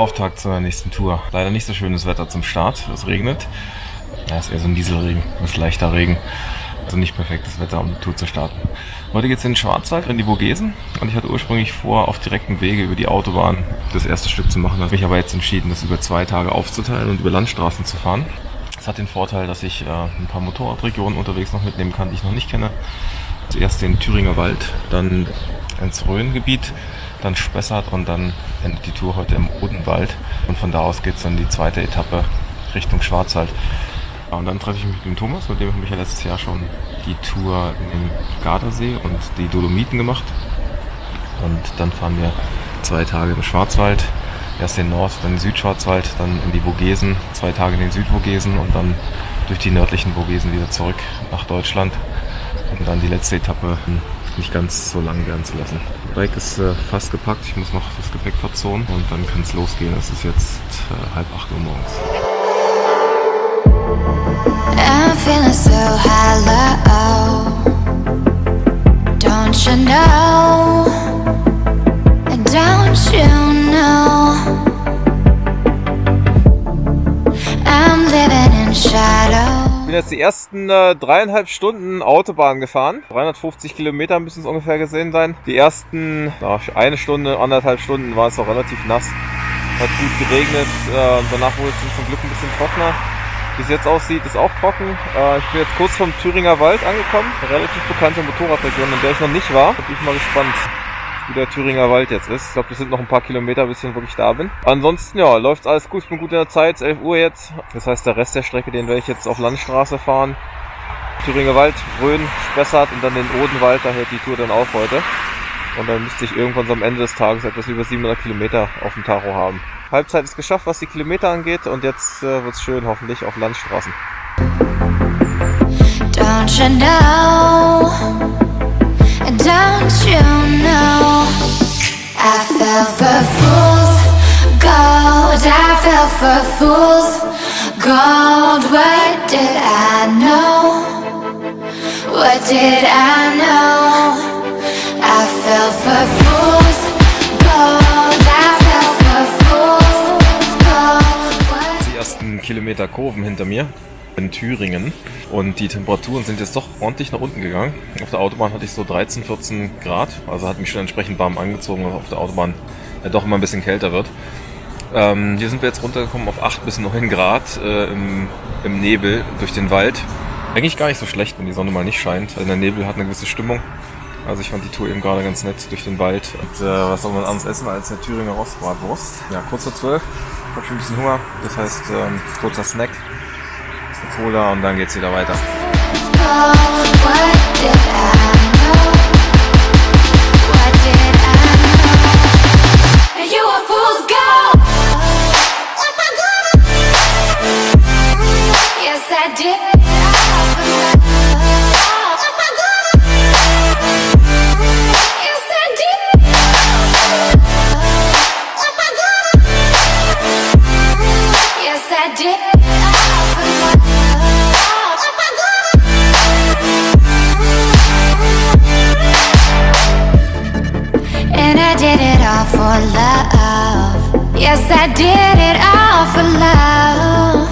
Auftakt zur nächsten Tour. Leider nicht so schönes Wetter zum Start. Es regnet. Ja, es ist eher so ein Nieselregen, das ist leichter Regen. Also nicht perfektes Wetter, um die Tour zu starten. Heute geht es in den Schwarzwald, in die Vogesen. Und ich hatte ursprünglich vor, auf direktem Wege über die Autobahn das erste Stück zu machen. Da habe ich aber jetzt entschieden, das über 2 Tage aufzuteilen und über Landstraßen zu fahren. Das hat den Vorteil, dass ich ein paar Motorradregionen unterwegs noch mitnehmen kann, die ich noch nicht kenne. Zuerst den Thüringer Wald, dann ins Rhöngebiet, dann Spessart und dann endet die Tour heute im Odenwald. Und von da aus geht es dann die zweite Etappe Richtung Schwarzwald. Und dann treffe ich mich mit dem Thomas, mit dem habe ich ja letztes Jahr schon die Tour in den Gardasee und die Dolomiten gemacht. Und dann fahren wir 2 Tage im Schwarzwald, erst den Nord-, dann den Südschwarzwald, dann in die Vogesen, 2 Tage in den Südvogesen und dann durch die nördlichen Vogesen wieder zurück nach Deutschland. Und dann die letzte Etappe nicht ganz so lang werden zu lassen. Das Bike ist fast gepackt, ich muss noch das Gepäck verzonen und dann kann es losgehen. Es ist jetzt 7:30 Uhr morgens. I'm feeling so hollow, don't you know, don't you know, I'm living in shadow. Ich bin jetzt die ersten 3,5 Stunden Autobahn gefahren. 350 Kilometer müssen es ungefähr gesehen sein. Die ersten 1 Stunde, 1,5 Stunden war es auch relativ nass. Hat gut geregnet, danach wurde es zum Glück ein bisschen trockener. Wie es jetzt aussieht, ist auch trocken. Ich bin jetzt kurz vom Thüringer Wald angekommen. Eine relativ bekannte Motorradregion, in der ich noch nicht war. Da bin ich mal gespannt, wie der Thüringer Wald jetzt ist. Ich glaube, das sind noch ein paar Kilometer, bis ich wirklich da bin. Ansonsten, ja, läuft alles gut. Ich bin gut in der Zeit. Es ist 11 Uhr jetzt. Das heißt, der Rest der Strecke, den werde ich jetzt auf Landstraße fahren. Thüringer Wald, Rhön, Spessart und dann den Odenwald. Da hört die Tour dann auf heute. Und dann müsste ich irgendwann so am Ende des Tages etwas über 700 Kilometer auf dem Tacho haben. Halbzeit ist geschafft, was die Kilometer angeht, und jetzt wird's schön, hoffentlich auf Landstraßen. Don't you know, don't you know, I fell for fool's gold, I fell for fool's gold. What did I know, what did I know, I fell for fool's gold, I fell for fool's gold. Die ersten Kilometer Kurven hinter mir in Thüringen und die Temperaturen sind jetzt doch ordentlich nach unten gegangen. Auf der Autobahn hatte ich so 13, 14 Grad, also hat mich schon entsprechend warm angezogen, weil auf der Autobahn ja doch immer ein bisschen kälter wird. Hier sind wir jetzt runtergekommen auf 8 bis 9 Grad im Nebel durch den Wald. Eigentlich gar nicht so schlecht, wenn die Sonne mal nicht scheint. Der Nebel hat eine gewisse Stimmung. Also ich fand die Tour eben gerade ganz nett durch den Wald. Und was soll man anderes essen als eine Thüringer Rostbratwurst? Ja, kurz vor 12. Ich habe schon ein bisschen Hunger. Das heißt, kurzer Snack, eine Cola und dann geht's wieder weiter. For love, yes, I did it all for love.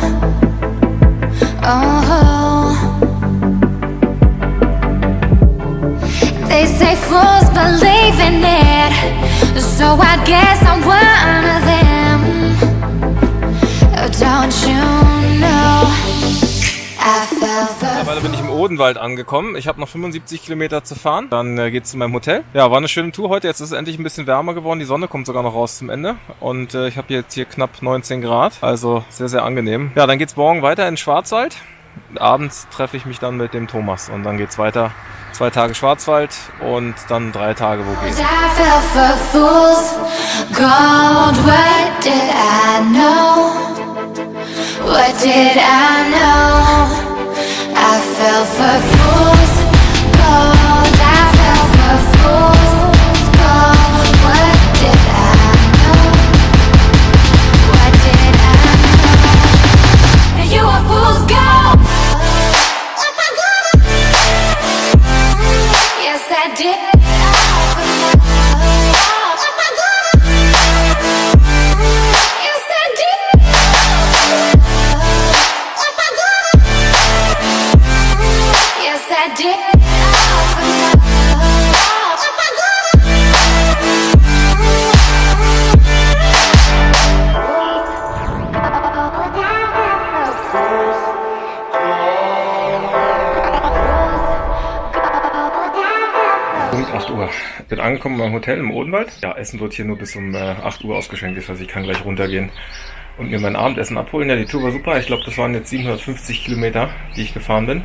Oh, they say fools believe in it, so I guess I'm one of them. Oh, don't you know, I fell for. Mittlerweile bin ich im Odenwald angekommen. Ich habe noch 75 Kilometer zu fahren. Dann geht's zu meinem Hotel. Ja, war eine schöne Tour heute. Jetzt ist es endlich ein bisschen wärmer geworden. Die Sonne kommt sogar noch raus zum Ende. Und ich habe jetzt hier knapp 19 Grad. Also sehr, sehr angenehm. Ja, dann geht's morgen weiter in den Schwarzwald. Abends treffe ich mich dann mit dem Thomas. Und dann geht's weiter. 2 Tage Schwarzwald und dann 3 Tage Vogesen. I fell for fool's gold. What did I know? What did I know? I fell for fool's gold. I fell for fool's gold. What did I know? What did I know? You a fool's gold. Yes, I did. Tour. Bin angekommen beim Hotel im Odenwald. Ja, Essen wird hier nur bis um 8 Uhr ausgeschenkt. Das heißt, ich kann gleich runtergehen und mir mein Abendessen abholen. Ja, die Tour war super. Ich glaube, das waren jetzt 750 Kilometer, die ich gefahren bin.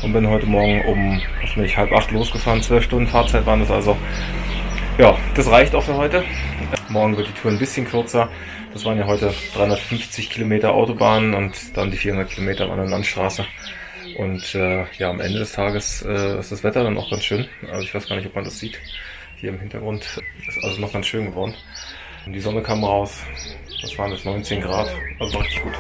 Und bin heute Morgen um, was bin ich, 7:30 losgefahren. 12 Stunden Fahrzeit waren das also. Ja, das reicht auch für heute. Morgen wird die Tour ein bisschen kürzer. Das waren ja heute 350 Kilometer Autobahn und dann die 400 Kilometer an der Landstraße. Und ja, am Ende des Tages ist das Wetter dann auch ganz schön. Also ich weiß gar nicht, ob man das sieht. Hier im Hintergrund ist also noch ganz schön geworden. Und die Sonne kam raus. Das waren jetzt 19 Grad. Also richtig gut.